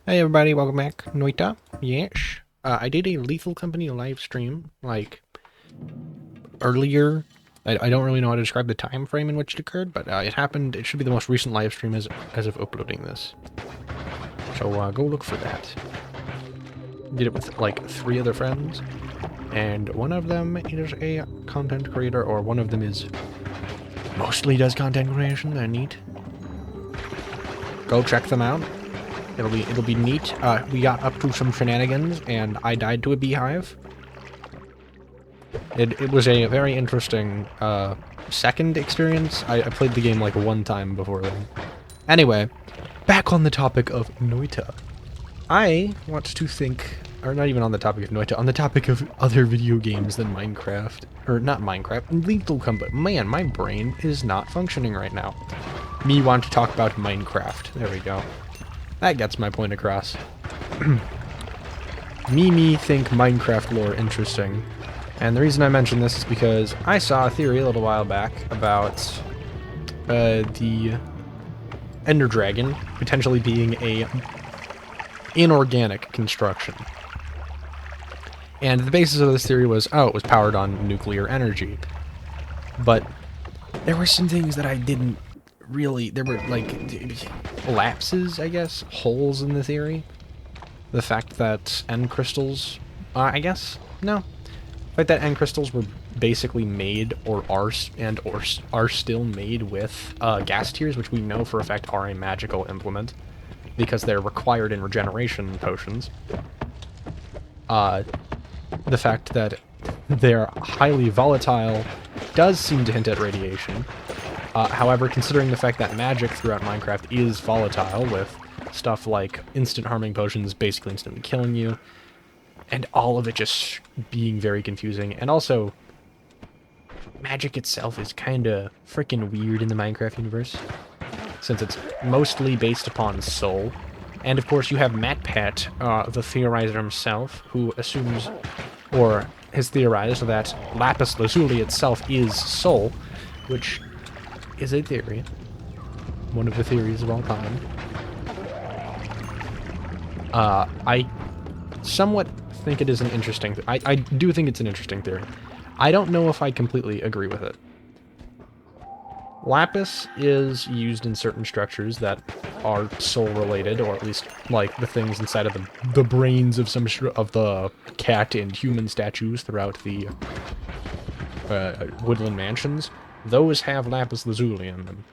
Hey everybody, welcome back. Noita. Yes. I did a Lethal Company live stream, like, earlier. I don't really know how to describe the time frame in which it occurred, but it happened. It should be the most recent live stream as of uploading this. So go look for that. Did it with, like, 3 other friends, and one of them is a content creator, or one of them is mostly does content creation. They're neat. Go check them out. It'll be neat. We got up to some shenanigans, and I died to a beehive. It was a very interesting second experience. I played the game like 1 time before then. Anyway, back on the topic of Noita. I want to think, or not even on the topic of Noita, on the topic of other video games than Minecraft. Or not Minecraft, Lethal Company. Man, my brain is not functioning right now. Me want to talk about Minecraft. There we go. That gets my point across. Me think Minecraft lore interesting. And the reason I mention this is because I saw a theory a little while back about the Ender Dragon potentially being a inorganic construction. And the basis of this theory was, oh, it was powered on nuclear energy. But there were some things that I didn't really... There were, like, lapses, I guess? Holes in the theory? The fact that end crystals... I guess? No. The fact that end crystals were basically made, or are still made with gas tiers, which we know for a fact are a magical implement, because they're required in regeneration potions. The fact that they're highly volatile does seem to hint at radiation. However, considering the fact that magic throughout Minecraft is volatile, with stuff like instant harming potions basically instantly killing you, and all of it just being very confusing, and also magic itself is kinda freaking weird in the Minecraft universe, since it's mostly based upon soul. And of course you have MatPat, the theorizer himself, who assumes, or has theorized, that lapis lazuli itself is soul, which is a theory. One of the theories of all time. I somewhat think it is an interesting... I do think it's an interesting theory. I don't know if I completely agree with it. Lapis is used in certain structures that are soul-related, or at least, like, the things inside of the brains of some of the cat and human statues throughout the woodland mansions. Those have lapis lazuli in them.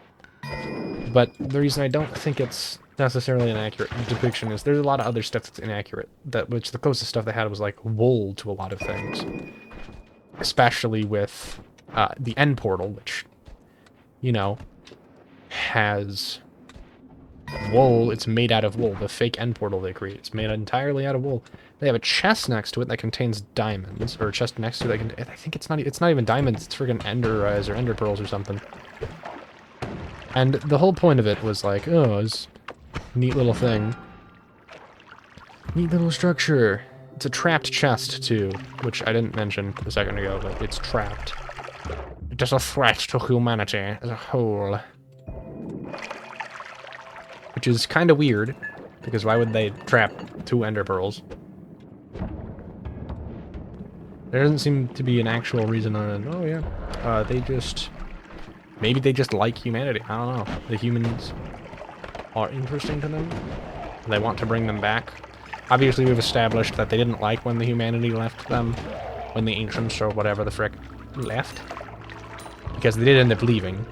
But the reason I don't think it's necessarily an accurate depiction is there's a lot of other stuff that's inaccurate, which the closest stuff they had was like wool to a lot of things. Especially with the end portal, which, you know, has wool. It's made out of wool. The fake end portal they create, it's made entirely out of wool. They have a chest next to it that contains diamonds, or a chest next to it that I think it's not even diamonds, it's friggin' ender eyes or ender pearls or something. And the whole point of it was like, oh, it's a neat little thing. Neat little structure. It's a trapped chest, too, which I didn't mention a second ago, but it's trapped. It is a threat to humanity as a whole. Which is kind of weird, because why would they trap 2 ender pearls? There doesn't seem to be an actual reason on it. Oh, yeah. They just... Maybe they just like humanity. I don't know. The humans are interesting to them. They want to bring them back. Obviously, we've established that they didn't like when the humanity left them. When the ancients, or whatever the frick, left. Because they did end up leaving.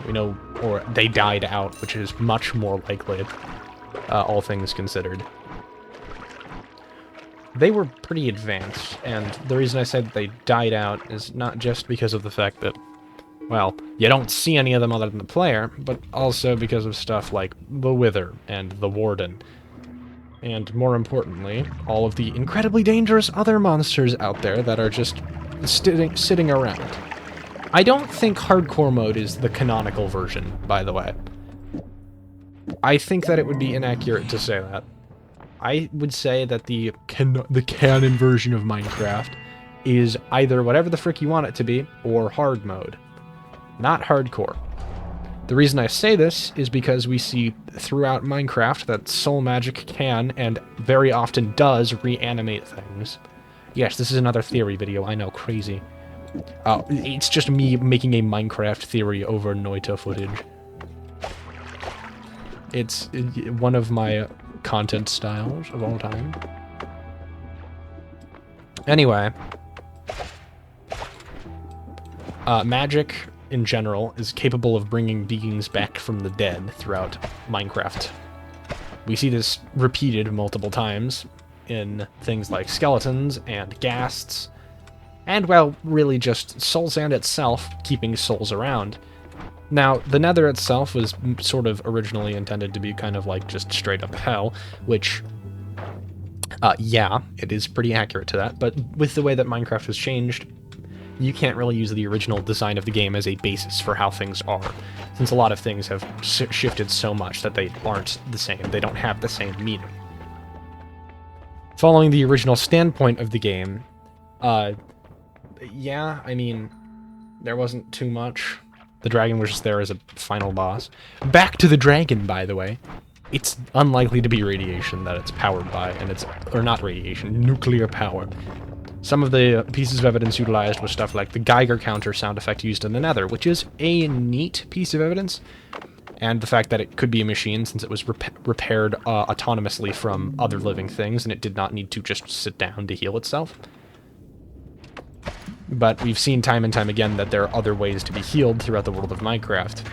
We know, or they died out, which is much more likely, all things considered. They were pretty advanced, and the reason I said they died out is not just because of the fact that, well, you don't see any of them other than the player, but also because of stuff like the Wither and the Warden. And more importantly, all of the incredibly dangerous other monsters out there that are just sitting around. I don't think hardcore mode is the canonical version, by the way. I think that it would be inaccurate to say that. I would say that the canon version of Minecraft is either whatever the frick you want it to be, or hard mode. Not hardcore. The reason I say this is because we see throughout Minecraft that soul magic can, and very often does, reanimate things. Yes, this is another theory video, I know, crazy. It's just me making a Minecraft theory over Noita footage. It's one of my content styles of all time. Anyway. Magic, in general, is capable of bringing beings back from the dead throughout Minecraft. We see this repeated multiple times in things like skeletons and ghasts, and, well, really just Soul Sand itself keeping souls around. Now, the Nether itself was sort of originally intended to be kind of like just straight up hell, which, yeah, it is pretty accurate to that, but with the way that Minecraft has changed, you can't really use the original design of the game as a basis for how things are, since a lot of things have shifted so much that they aren't the same, they don't have the same meaning. Following the original standpoint of the game, yeah, I mean, there wasn't too much. The dragon was just there as a final boss. Back to the dragon, by the way. It's unlikely to be radiation that it's powered by, and it's, or not radiation, nuclear power. Some of the pieces of evidence utilized was stuff like the Geiger counter sound effect used in the Nether, which is a neat piece of evidence, and the fact that it could be a machine since it was repaired autonomously from other living things, and it did not need to just sit down to heal itself. But we've seen time and time again that there are other ways to be healed throughout the world of Minecraft.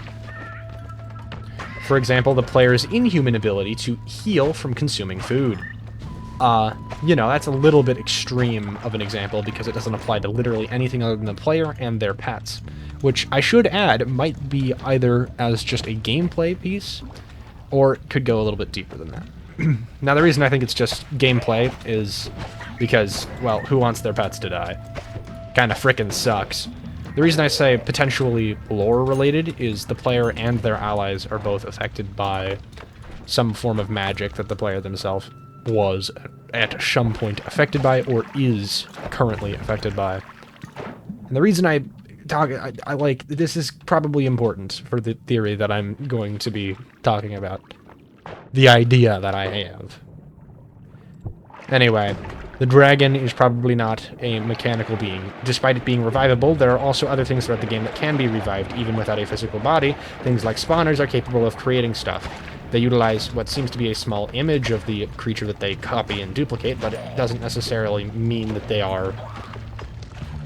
For example, the player's inhuman ability to heal from consuming food. You know, that's a little bit extreme of an example because it doesn't apply to literally anything other than the player and their pets, which I should add might be either as just a gameplay piece, or it could go a little bit deeper than that. Now, the reason I think it's just gameplay is because, well, who wants their pets to die? Kinda frickin' sucks. The reason I say potentially lore-related is the player and their allies are both affected by some form of magic that the player themselves was at some point affected by or is currently affected by. And the reason I like, this is probably important for the theory that I'm going to be talking about. The idea that I have. Anyway, the dragon is probably not a mechanical being. Despite it being revivable, there are also other things throughout the game that can be revived even without a physical body. Things like spawners are capable of creating stuff. They utilize what seems to be a small image of the creature that they copy and duplicate, but it doesn't necessarily mean that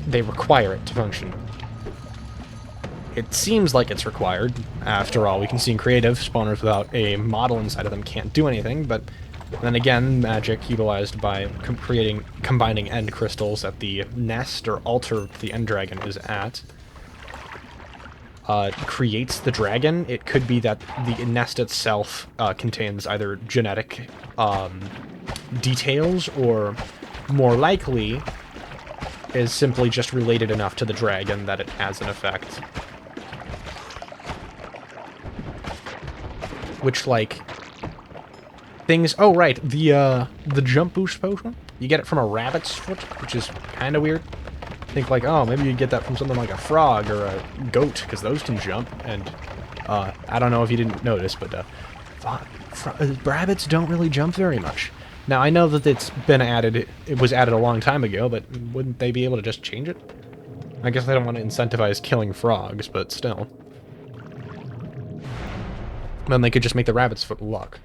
they require it to function. It seems like it's required. After all, we can see in creative, spawners without a model inside of them can't do anything, but then again, magic utilized by combining end crystals at the nest or altar the end dragon is at creates the dragon. It could be that the nest itself contains either genetic details, or more likely is simply just related enough to the dragon that it has an effect. Which, like, things... Oh, right, the jump boost potion? You get it from a rabbit's foot, which is kind of weird. Think like, oh, maybe you get that from something like a frog or a goat, because those can jump, and I don't know if you didn't notice, but rabbits don't really jump very much. Now, I know that it's been added, it was added a long time ago, but wouldn't they be able to just change it? I guess they don't want to incentivize killing frogs, but still. Then they could just make the rabbit's foot luck.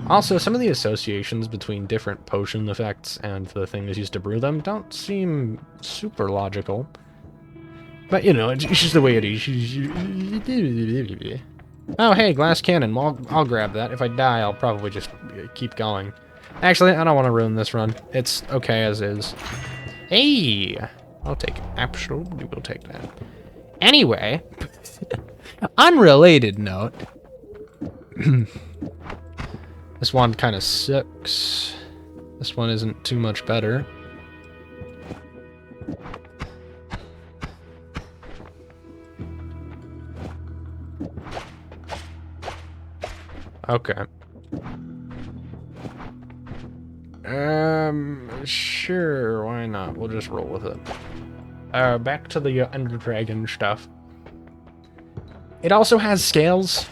Also, some of the associations between different potion effects and the things used to brew them don't seem super logical. But, you know, it's just the way it is. Oh, hey, glass cannon. Well, I'll grab that. If I die, I'll probably just keep going. Actually, I don't want to ruin this run. It's okay as is. Hey! I'll take it. Absolutely, we'll take that. Anyway, unrelated note. This one kind of sucks. This one isn't too much better. Okay. Sure, why not? We'll just roll with it. Back to the Ender Dragon stuff. It also has scales.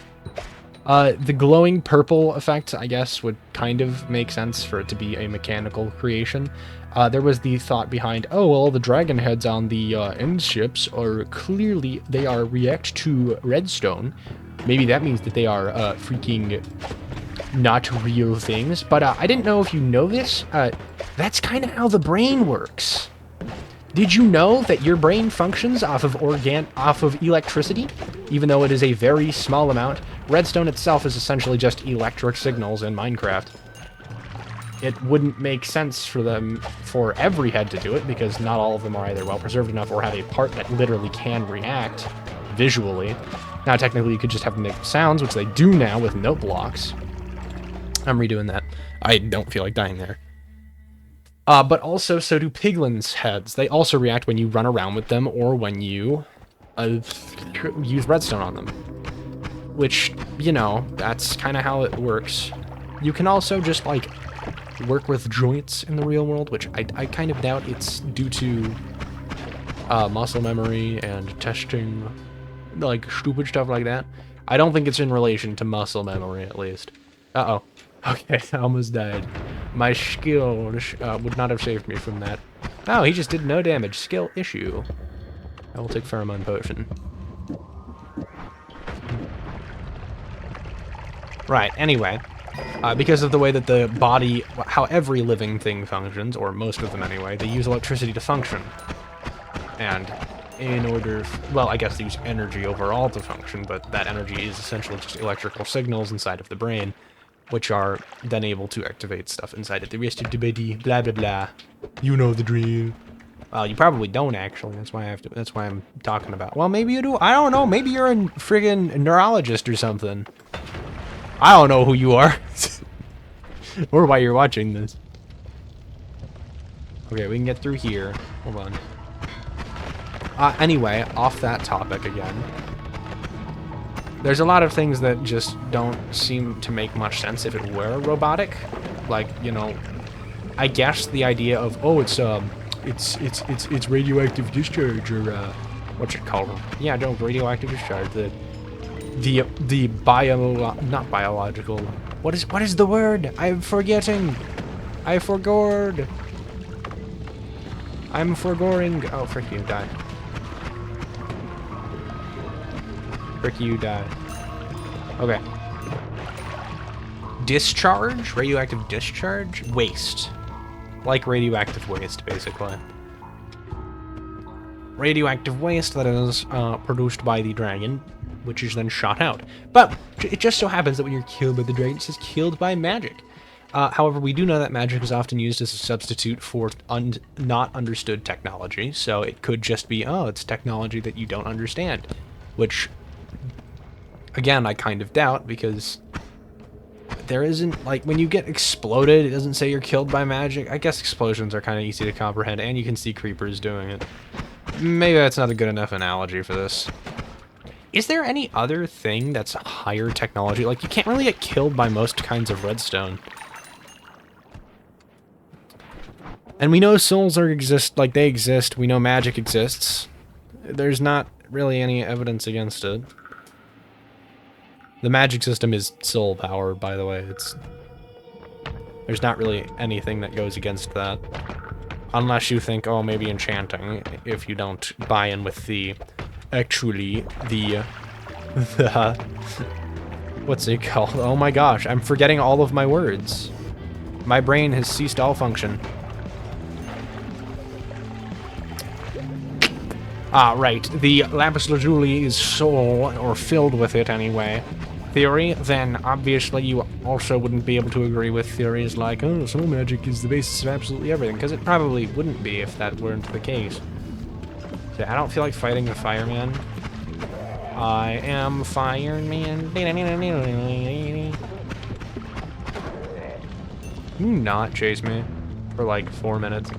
The glowing purple effect, I guess, would kind of make sense for it to be a mechanical creation. There was the thought behind, oh, well, the dragon heads on the end ships are clearly, they are react to redstone. Maybe that means that they are freaking not real things. But I didn't know if you know this. That's kind of how the brain works. Did you know that your brain functions off of electricity, even though it is a very small amount? Redstone itself is essentially just electric signals in Minecraft. It wouldn't make sense for every head to do it, because not all of them are either well preserved enough or have a part that literally can react visually. Now, technically, you could just have them make sounds, which they do now with note blocks. I'm redoing that. I don't feel like dying there. But also, so do piglins' heads. They also react when you run around with them or when you use redstone on them. Which, you know, that's kind of how it works. You can also just, like, work with joints in the real world, which I kind of doubt it's due to muscle memory and testing, like, stupid stuff like that. I don't think it's in relation to muscle memory, at least. Uh-oh. Okay, I almost died. My skill would not have saved me from that. Oh, he just did no damage. Skill issue. I will take pheromone potion. Right, anyway. Because of the way that the body, how every living thing functions, or most of them anyway, they use electricity to function. And in order, well, I guess they use energy overall to function, but that energy is essentially just electrical signals inside of the brain, which are then able to activate stuff inside of the rest of the body, blah blah blah. You know the drill. Well, you probably don't actually. That's why that's why I'm talking about. Well, maybe you do. I don't know. Maybe you're a friggin' neurologist or something. I don't know who you are, or why you're watching this. Okay, we can get through here. Hold on. Anyway, off that topic again. There's a lot of things that just don't seem to make much sense if it were robotic. Like, you know, I guess the idea of, oh, it's radioactive discharge, or what's it called? Yeah, no, radioactive discharge. The not biological. What is the word? I'm forgetting. I forgot. I'm forgoing. Oh, frick you, die. Frick you, die. Okay. Discharge? Radioactive discharge? Waste. Like radioactive waste, basically. Radioactive waste that is produced by the dragon, which is then shot out. But it just so happens that when you're killed by the dragon, it says killed by magic. However, we do know that magic is often used as a substitute for not understood technology, so it could just be, oh, it's technology that you don't understand, which, again, I kind of doubt, because there isn't, like, when you get exploded, it doesn't say you're killed by magic. I guess explosions are kind of easy to comprehend, and you can see creepers doing it. Maybe that's not a good enough analogy for this. Is there any other thing that's higher technology? Like, you can't really get killed by most kinds of redstone. And we know souls they exist. We know magic exists. There's not really any evidence against it. The magic system is soul powered, by the way. There's not really anything that goes against that. Unless you think, oh, maybe enchanting, if you don't buy in with what's it called? Oh my gosh, I'm forgetting all of my words. My brain has ceased all function. Right. The lapis lazuli is soul, or filled with it anyway, theory, then obviously you also wouldn't be able to agree with theories like, oh, soul magic is the basis of absolutely everything, because it probably wouldn't be if that weren't the case. So I don't feel like fighting the fireman. I am fireman. Can you not chase me for like 4 minutes?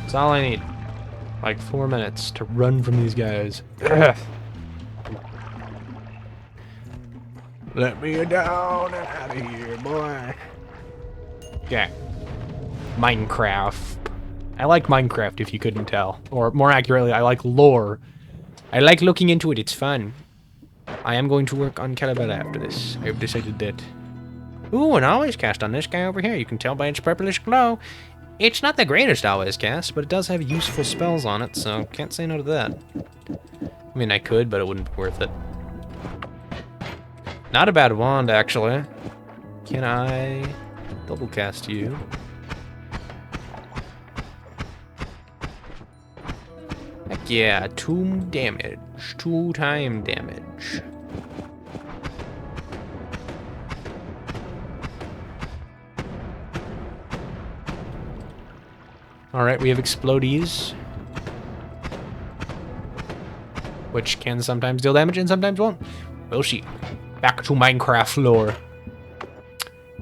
That's all I need. Like 4 minutes to run from these guys. Ugh. Let me down and out of here, boy. Yeah. Minecraft. I like Minecraft, if you couldn't tell. Or more accurately, I like lore. I like looking into it. It's fun. I am going to work on KALEVALA after this. I've decided that. Ooh, an always cast on this guy over here. You can tell by its purplish glow. It's not the greatest always cast, but it does have useful spells on it, so can't say no to that. I mean, I could, but it wouldn't be worth it. Not a bad wand, actually. Can I double cast you? Heck yeah, 2 damage. 2-time damage. Alright, we have explodies. Which can sometimes deal damage and sometimes won't. We'll see. Back to Minecraft lore.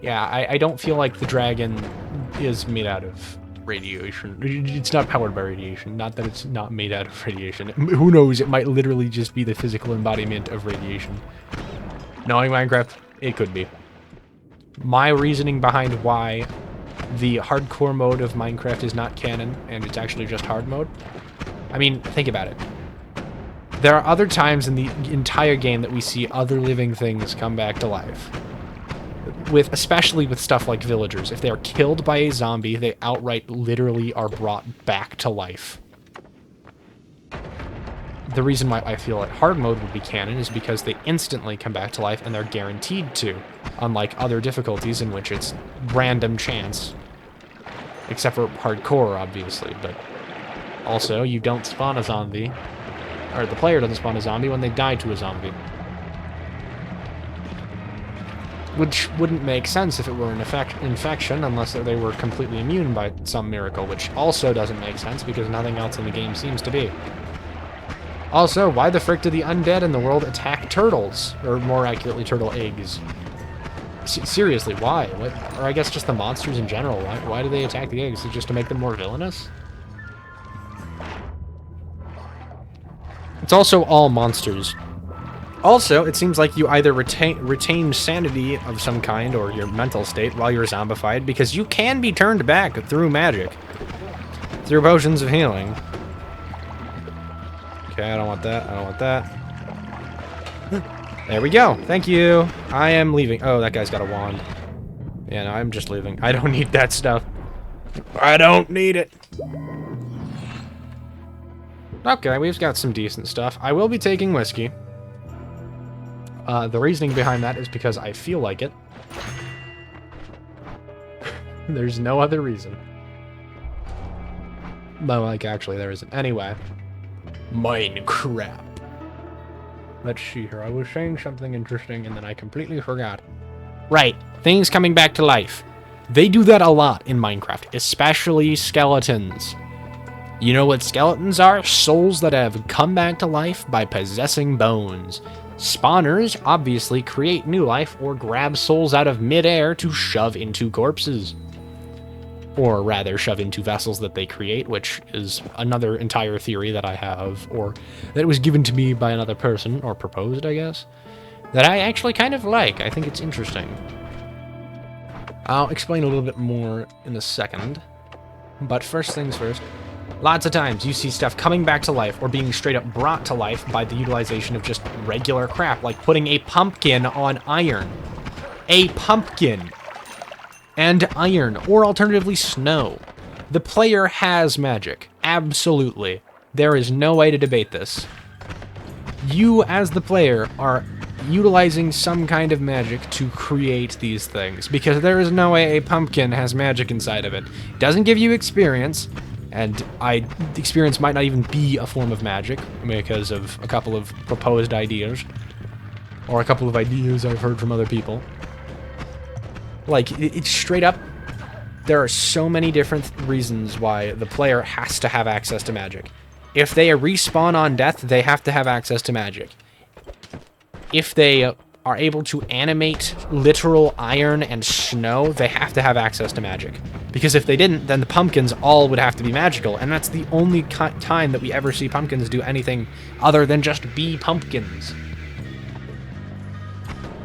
Yeah, I don't feel like the dragon is made out of radiation. It's not powered by radiation. Not that it's not made out of radiation. Who knows? It might literally just be the physical embodiment of radiation. Knowing Minecraft, it could be. My reasoning behind why the hardcore mode of Minecraft is not canon and it's actually just hard mode. I mean, think about it. There are other times in the entire game that we see other living things come back to life. Especially with stuff like villagers. If they are killed by a zombie, they outright literally are brought back to life. The reason why I feel like hard mode would be canon is because they instantly come back to life and they're guaranteed to, unlike other difficulties in which it's random chance. Except for hardcore, obviously, but also you don't spawn a zombie, or the player doesn't spawn a zombie when they die to a zombie. Which wouldn't make sense if it were an infection, unless they were completely immune by some miracle, which also doesn't make sense because nothing else in the game seems to be. Also, why the frick do the undead in the world attack turtles? Or more accurately, turtle eggs? Seriously, why? What? Or I guess just the monsters in general. Why do they attack the eggs? Is it just to make them more villainous? It's also all monsters. Also, it seems like you either retain sanity of some kind or your mental state while you're zombified, because you can be turned back through magic. Through potions of healing. Okay, I don't want that. I don't want that. There we go. Thank you. I am leaving. Oh, that guy's got a wand. Yeah, no, I'm just leaving. I don't need that stuff. I don't need it. Okay, we've got some decent stuff. I will be taking whiskey. The reasoning behind that is because I feel like it. There's no other reason. But, like, actually, there isn't. Anyway. Minecraft. Let's see here. I was saying something interesting, and then I completely forgot. Right. Things coming back to life. They do that a lot in Minecraft, especially skeletons. You know what skeletons are? Souls that have come back to life by possessing bones. Spawners obviously create new life or grab souls out of midair to shove into corpses. Or rather, shove into vessels that they create, which is another entire theory that I have, or that was given to me by another person, or proposed, I guess, that I actually kind of like. I think it's interesting. I'll explain a little bit more in a second, but first things first. Lots of times you see stuff coming back to life or being straight up brought to life by the utilization of just regular crap, like putting a pumpkin on iron. A pumpkin and iron, or alternatively snow. The player has magic. Absolutely. There is no way to debate this. You, as the player, are utilizing some kind of magic to create these things, because there is no way a pumpkin has magic inside of it. It doesn't give you experience. And experience might not even be a form of magic, because of a couple of proposed ideas. Or a couple of ideas I've heard from other people. Like, it's straight up, there are so many different reasons why the player has to have access to magic. If they respawn on death, they have to have access to magic. If they are able to animate literal iron and snow, they have to have access to magic. Because if they didn't, then the pumpkins all would have to be magical, and that's the only time that we ever see pumpkins do anything other than just be pumpkins.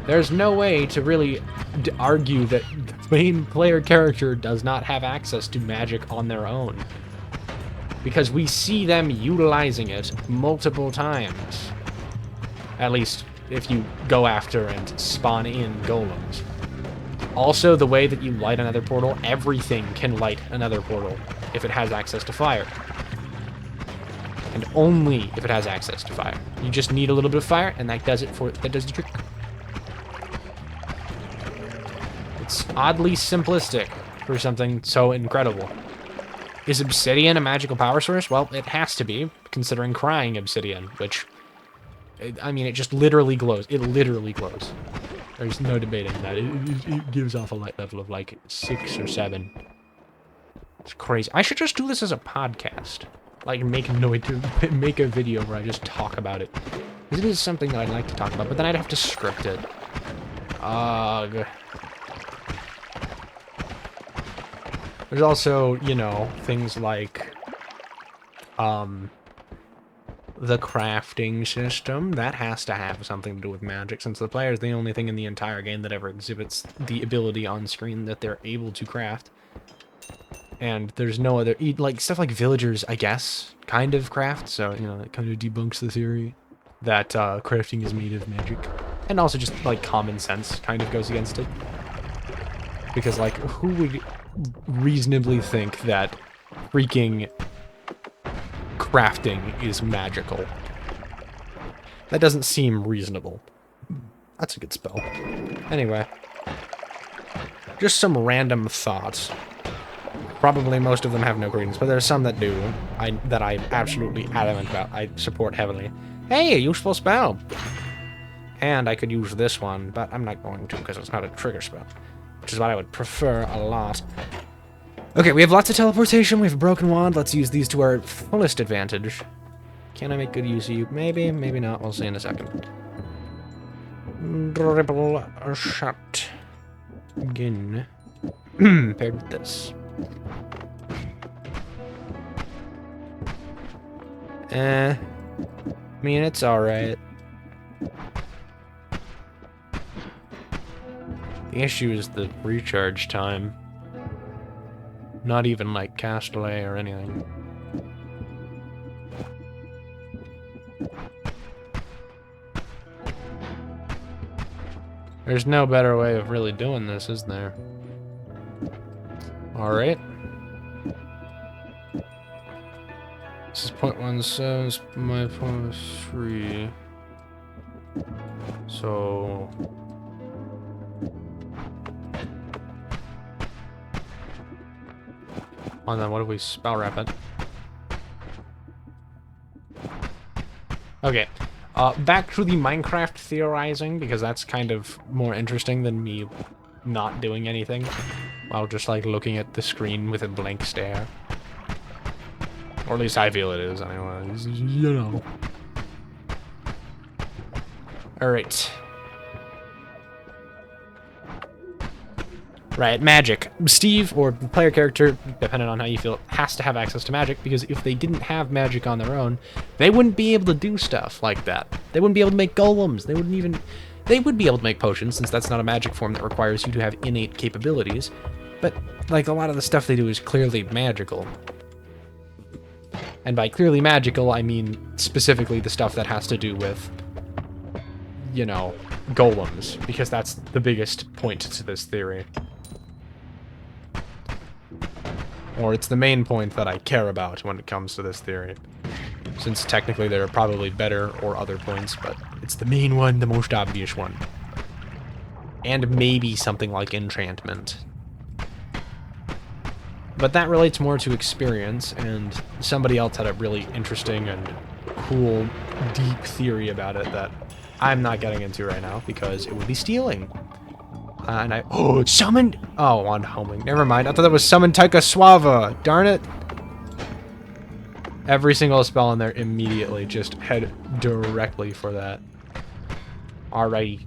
There's no way to really argue that the main player character does not have access to magic on their own. because we see them utilizing it multiple times. At least if you go after and spawn in golems. Also, the way that you light another portal, everything can light another portal if it has access to fire. And only if it has access to fire. You just need a little bit of fire, and that does it that does the trick. It's oddly simplistic for something so incredible. Is obsidian a magical power source? Well, it has to be, considering crying obsidian, which, I mean, it just literally glows. It literally glows. There's no debating that. It gives off a light level of like 6 or 7. It's crazy. I should just do this as a podcast. Like, make a video where I just talk about it. Because it is something that I'd like to talk about, but then I'd have to script it. Ugh. There's also, you know, things like, the crafting system. That has to have something to do with magic, since the player is the only thing in the entire game that ever exhibits the ability on screen that they're able to craft. And there's no other, like, stuff like villagers, I guess, kind of craft, so, you know, that kind of debunks the theory that crafting is made of magic. And also just, like, common sense kind of goes against it. Because, like, who would reasonably think that freaking crafting is magical? That doesn't seem reasonable. That's a good spell. Anyway. Just some random thoughts. Probably most of them have no credence, but there's some that do. That I'm absolutely adamant about. I support heavily. Hey, a useful spell! And I could use this one, but I'm not going to because it's not a trigger spell. Which is what I would prefer a lot. Okay, we have lots of teleportation, we have a broken wand, let's use these to our fullest advantage. Can I make good use of you? Maybe, maybe not, we'll see in a second. Dribble shot. Again. Paired with this. I mean, it's alright. The issue is the recharge time. Not even like Castellet or anything. There's no better way of really doing this, is there? Alright. This is 0.17, it's my 0.3. So... And then what do we spell wrap it? Okay. Back to the Minecraft theorizing, because that's kind of more interesting than me not doing anything. While just, like, looking at the screen with a blank stare. Or at least I feel it is, anyways. You know. Alright. Right, magic. Steve, or the player character, depending on how you feel, has to have access to magic, because if they didn't have magic on their own, they wouldn't be able to do stuff like that. They wouldn't be able to make golems. They wouldn't even... They would be able to make potions, since that's not a magic form that requires you to have innate capabilities. But, like, a lot of the stuff they do is clearly magical. And by clearly magical, I mean specifically the stuff that has to do with, you know, golems, because that's the biggest point to this theory. Or it's the main point that I care about when it comes to this theory. Since technically there are probably better or other points, but it's the main one, the most obvious one. And maybe something like enchantment. But that relates more to experience, and somebody else had a really interesting and cool, deep theory about it that I'm not getting into right now, because it would be stealing. And I... Oh, it's summoned... Oh, wand homing. Never mind. I thought that was summoned Taika Suava. Darn it. Every single spell in there immediately just head directly for that. Alrighty.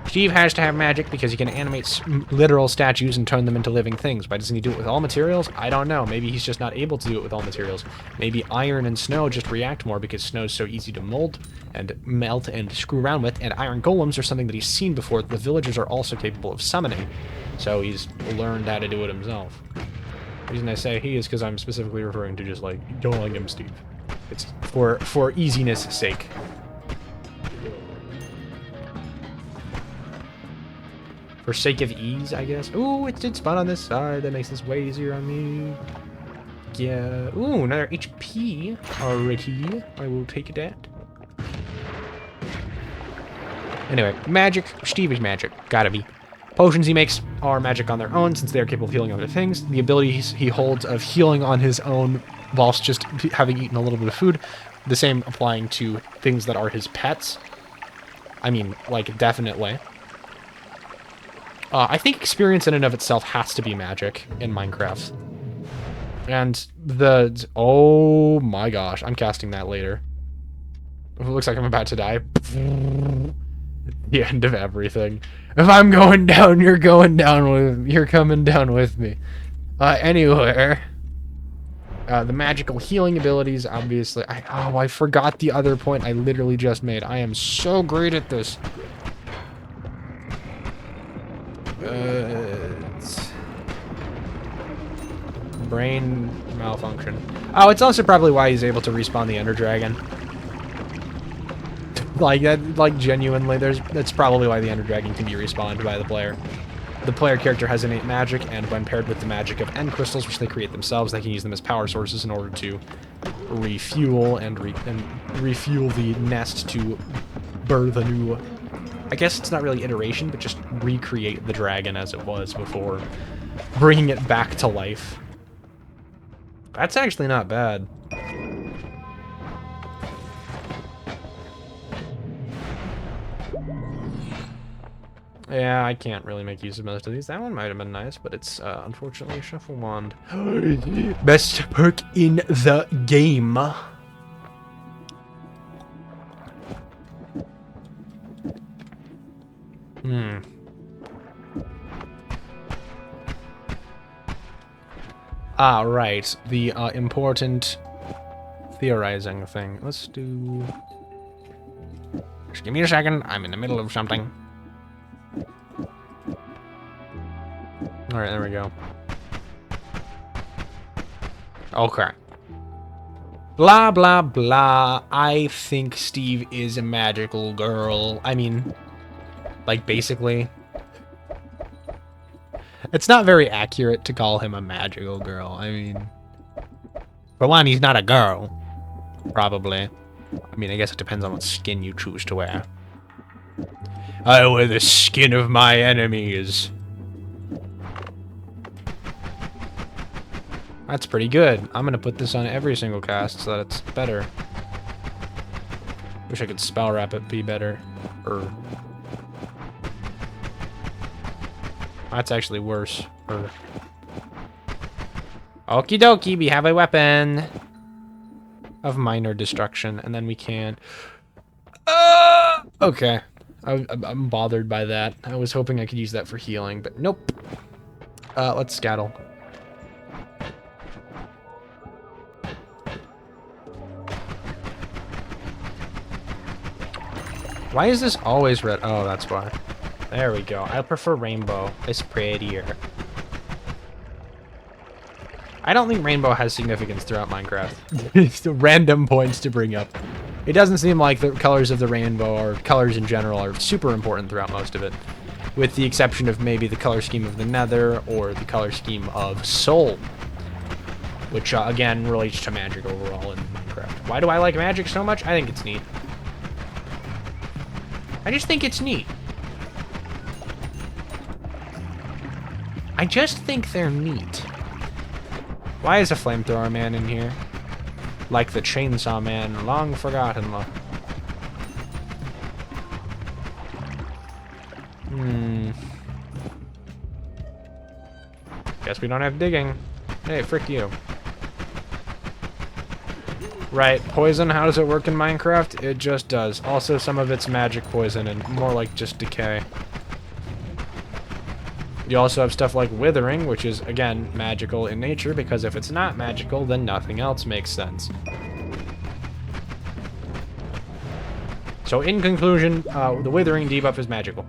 Steve has to have magic because he can animate literal statues and turn them into living things. Why doesn't he do it with all materials? I don't know. Maybe he's just not able to do it with all materials. Maybe iron and snow just react more because snow is so easy to mold and melt and screw around with, and iron golems are something that he's seen before. The villagers are also capable of summoning, so he's learned how to do it himself. The reason I say he is because I'm specifically referring to just, like, calling him Steve. It's for easiness' sake. For sake of ease, I guess. Ooh, it did spawn on this side. That makes this way easier on me. Yeah. Ooh, another HP. Alrighty. I will take that. Anyway, magic. Steve is magic. Gotta be. Potions he makes are magic on their own, since they are capable of healing other things. The abilities he holds of healing on his own whilst just having eaten a little bit of food. The same applying to things that are his pets. I mean, like, definitely. I think experience in and of itself has to be magic in Minecraft. And oh my gosh, I'm casting that later. It looks like I'm about to die. The end of everything. If I'm going down, you're coming down with me. Anyway. The magical healing abilities, obviously. I forgot the other point I literally just made. I am so great at this. Brain malfunction. Oh, it's also probably why he's able to respawn the Ender Dragon. Like that, like genuinely, that's probably why the Ender Dragon can be respawned by the player. The player character has innate magic, and when paired with the magic of end crystals, which they create themselves, they can use them as power sources in order to refuel and refuel the nest to birth a new. I guess it's not really iteration, but just recreate the dragon as it was before, bringing it back to life. That's actually not bad. Yeah, I can't really make use of most of these. That one might have been nice, but it's unfortunately a shuffle wand. Best perk in the game. Ah, right. The important theorizing thing. Let's do... Just give me a second. I'm in the middle of something. Alright, there we go. Okay. Blah, blah, blah. I think Steve is a magical girl. I mean, like, basically. It's not very accurate to call him a magical girl. I mean, for one, he's not a girl. Probably. I mean, I guess it depends on what skin you choose to wear. I wear the skin of my enemies. That's pretty good. I'm gonna put this on every single cast so that it's better. Wish I could spell wrap it be better. That's actually worse. Okie dokie, we have a weapon of minor destruction, and then we can... okay. I'm bothered by that. I was hoping I could use that for healing, but nope. Let's scuttle. Why is this always red? Oh, that's why. There we go. I prefer rainbow. It's prettier. I don't think rainbow has significance throughout Minecraft. It's the random points to bring up. It doesn't seem like the colors of the rainbow or colors in general are super important throughout most of it. With the exception of maybe the color scheme of the Nether or the color scheme of Soul. Which, again, relates to magic overall in Minecraft. Why do I like magic so much? I think it's neat. I just think it's neat. I just think they're neat. Why is a flamethrower man in here? Like the chainsaw man, long forgotten. Guess we don't have digging. Hey, frick you. Right, poison, how does it work in Minecraft? It just does. Also, some of it's magic poison and more like just decay. You also have stuff like withering, which is, again, magical in nature, because if it's not magical, then nothing else makes sense. So, in conclusion, the withering debuff is magical.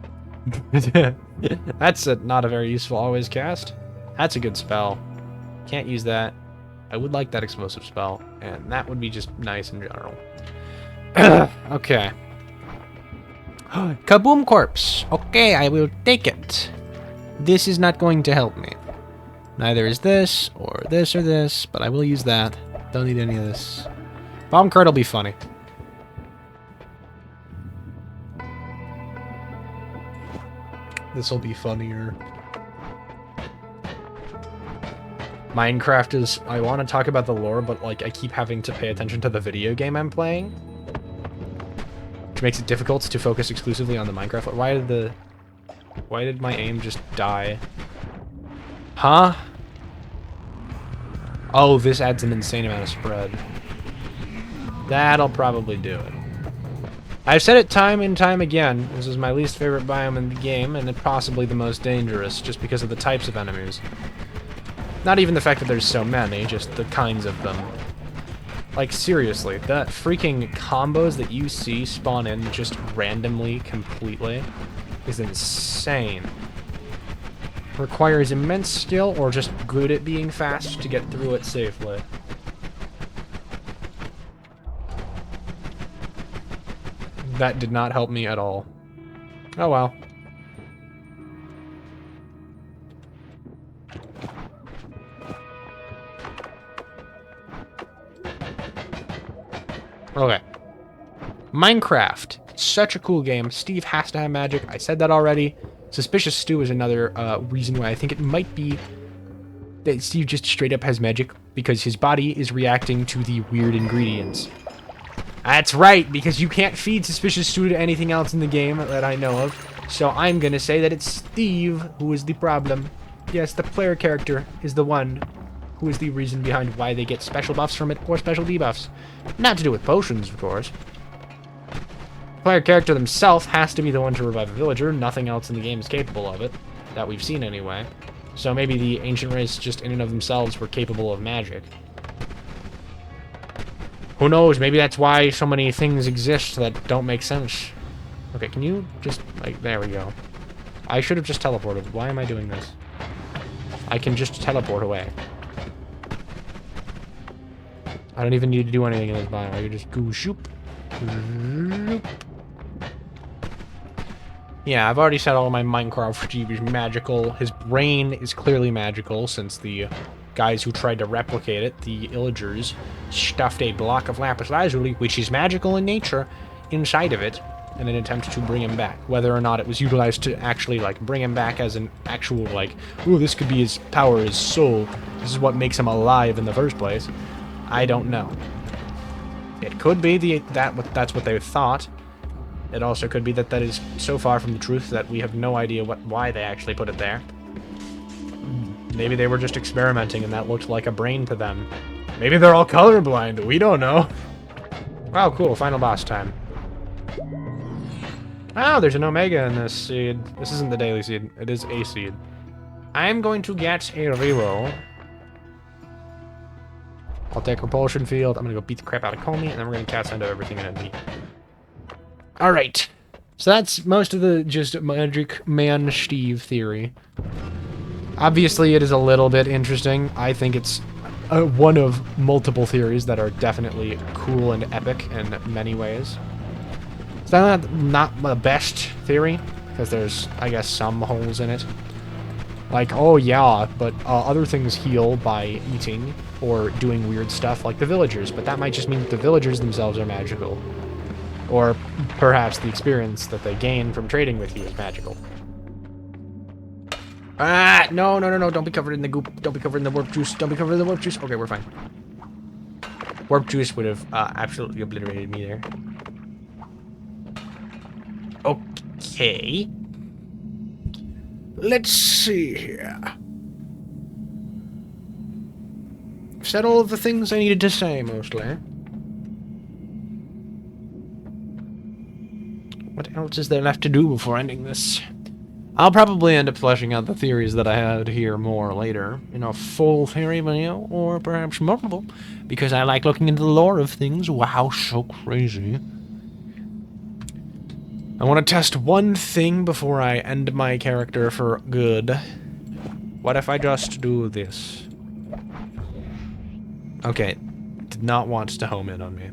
That's not a very useful always cast. That's a good spell. Can't use that. I would like that explosive spell, and that would be just nice in general. Okay. Kaboom corpse. Okay, I will take it. This is not going to help me. Neither is this, or this, or this, but I will use that. Don't need any of this. Bomb card will be funny. This will be funnier. Minecraft is... I want to talk about the lore, but like I keep having to pay attention to the video game I'm playing. Which makes it difficult to focus exclusively on the Minecraft. Why did my aim just die? Huh? Oh, this adds an insane amount of spread. That'll probably do it. I've said it time and time again. This is my least favorite biome in the game, and possibly the most dangerous, just because of the types of enemies. Not even the fact that there's so many, just the kinds of them. Like, seriously, the freaking combos that you see spawn in just randomly, completely, is insane. Requires immense skill, or just good at being fast to get through it safely. That did not help me at all. Oh well. Okay. Minecraft. Such a cool game. Steve has to have magic. I said that already. Suspicious Stew is another reason why I think it might be that Steve just straight up has magic, because his body is reacting to the weird ingredients. That's right, because you can't feed Suspicious Stew to anything else in the game that I know of. So I'm gonna say that it's Steve who is the problem. Yes, the player character is the one who is the reason behind why they get special buffs from it or special debuffs. Not to do with potions, of course. The player character themselves has to be the one to revive a villager. Nothing else in the game is capable of it, that we've seen anyway. So maybe the ancient race just in and of themselves were capable of magic. Who knows? Maybe that's why so many things exist that don't make sense. Okay, can you just, like, there we go. I should have just teleported. Why am I doing this? I can just teleport away. I don't even need to do anything in this biome. I can just go shoop. Yeah, I've already said all of my Minecraft Steve is magical. His brain is clearly magical, since the guys who tried to replicate it, the Illagers, stuffed a block of lapis lazuli, which is magical in nature, inside of it in an attempt to bring him back. Whether or not it was utilized to actually, like, bring him back as an actual, like, ooh, this could be his power, his soul, this is what makes him alive in the first place, I don't know. It could be that's what they thought. It also could be that is so far from the truth that we have no idea why they actually put it there. Maybe they were just experimenting and that looked like a brain to them. Maybe they're all colorblind. We don't know. Wow, cool. Final boss time. Oh, there's an Omega in this seed. This isn't the daily seed. It is a seed. I'm going to get a reroll. I'll take Repulsion Field. I'm going to go beat the crap out of Comey, and then we're going to cast into everything in enemy. Alright. So that's most of the just Magic Man Steve theory. Obviously, it is a little bit interesting. I think it's one of multiple theories that are definitely cool and epic in many ways. It's not the best theory, because there's, I guess, some holes in it. Like, oh yeah, but other things heal by eating or doing weird stuff like the villagers, but that might just mean that the villagers themselves are magical. Or perhaps the experience that they gain from trading with you is magical. Ah, no, don't be covered in the goop. Don't be covered in the warp juice. Don't be covered in the warp juice. Okay, we're fine. Warp juice would have absolutely obliterated me there. Okay. Let's see here. I've said all of the things I needed to say, mostly. What else is there left to do before ending this? I'll probably end up fleshing out the theories that I had here more later, in a full theory video, or perhaps multiple, because I like looking into the lore of things. Wow, so crazy. I want to test one thing before I end my character for good. What if I just do this? Okay, did not want to home in on me.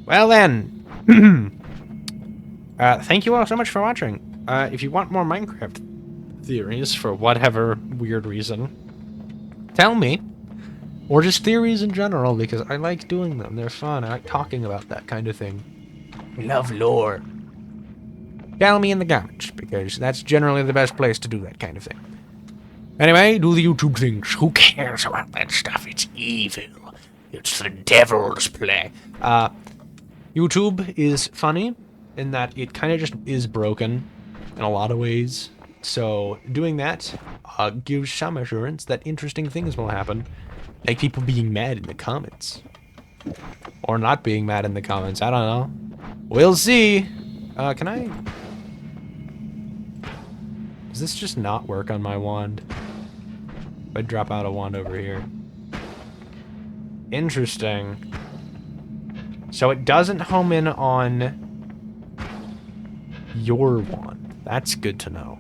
Well then, thank you all so much for watching. If you want more Minecraft theories for whatever weird reason, tell me. Or just theories in general, because I like doing them. They're fun. I like talking about that kind of thing. I love lore. Tell me in the comments, because that's generally the best place to do that kind of thing. Anyway, do the YouTube things. Who cares about that stuff? It's evil. It's the devil's play. YouTube is funny in that it kind of just is broken in a lot of ways. So doing that gives some assurance that interesting things will happen. Like people being mad in the comments. Or not being mad in the comments. I don't know. We'll see. Can I... Does this just not work on my wand? If I drop out a wand over here. Interesting. So it doesn't home in on your wand. That's good to know.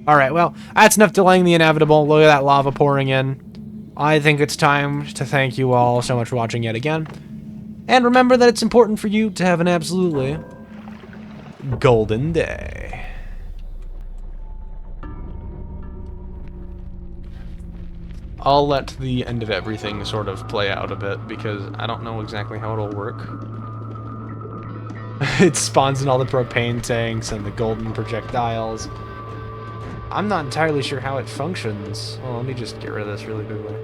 Alright, well, that's enough delaying the inevitable. Look at that lava pouring in. I think it's time to thank you all so much for watching yet again. And remember that it's important for you to have an absolutely golden day. I'll let the end of everything sort of play out a bit, because I don't know exactly how it'll work. It spawns in all the propane tanks and the golden projectiles. I'm not entirely sure how it functions. Well, let me just get rid of this really quickly.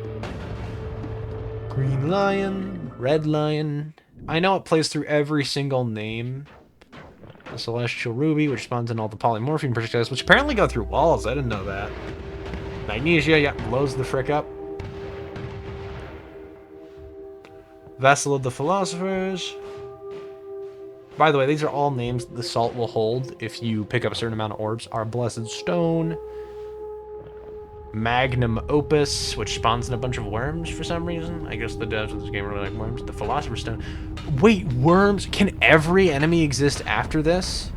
Green lion, red lion. I know it plays through every single name. The celestial ruby, which spawns in all the polymorphine projectiles, which apparently go through walls. I didn't know that. Magnesia, yeah, blows the frick up. Vessel of the Philosophers. By the way, these are all names that the salt will hold if you pick up a certain amount of orbs. Our Blessed Stone. Magnum Opus, which spawns in a bunch of worms for some reason. I guess the devs of this game really like worms. The Philosopher's Stone. Wait, worms? Can every enemy exist after this?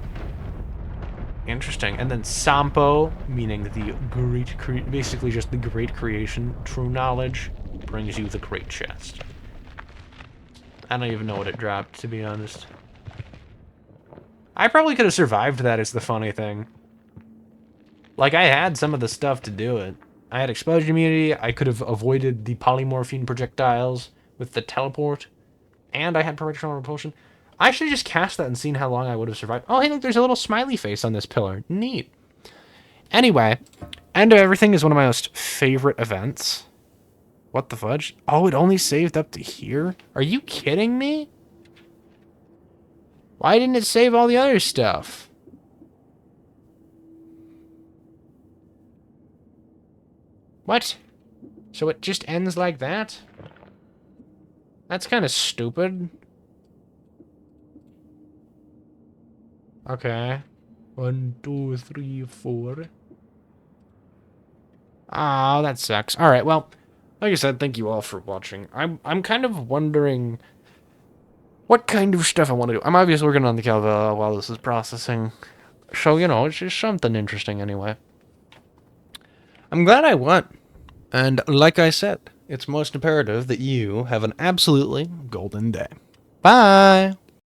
Interesting. And then Sampo, meaning the great, basically just the great creation. True knowledge brings you the great chest. I don't even know what it dropped, to be honest. I probably could have survived that, is the funny thing. Like, I had some of the stuff to do it. I had explosion immunity, I could have avoided the polymorphine projectiles with the teleport, and I had projectile repulsion. I should have just cast that and seen how long I would have survived. Oh, hey, look, there's a little smiley face on this pillar. Neat. Anyway, end of everything is one of my most favorite events. What the fudge? Oh, it only saved up to here? Are you kidding me? Why didn't it save all the other stuff? What? So it just ends like that? That's kind of stupid. Okay. 1, 2, 3, 4. Oh, that sucks. Alright, well, like I said, thank you all for watching. I'm kind of wondering what kind of stuff I want to do. I'm obviously working on the KALEVALA while this is processing. So, you know, it's just something interesting anyway. I'm glad I won. And like I said, it's most imperative that you have an absolutely golden day. Bye!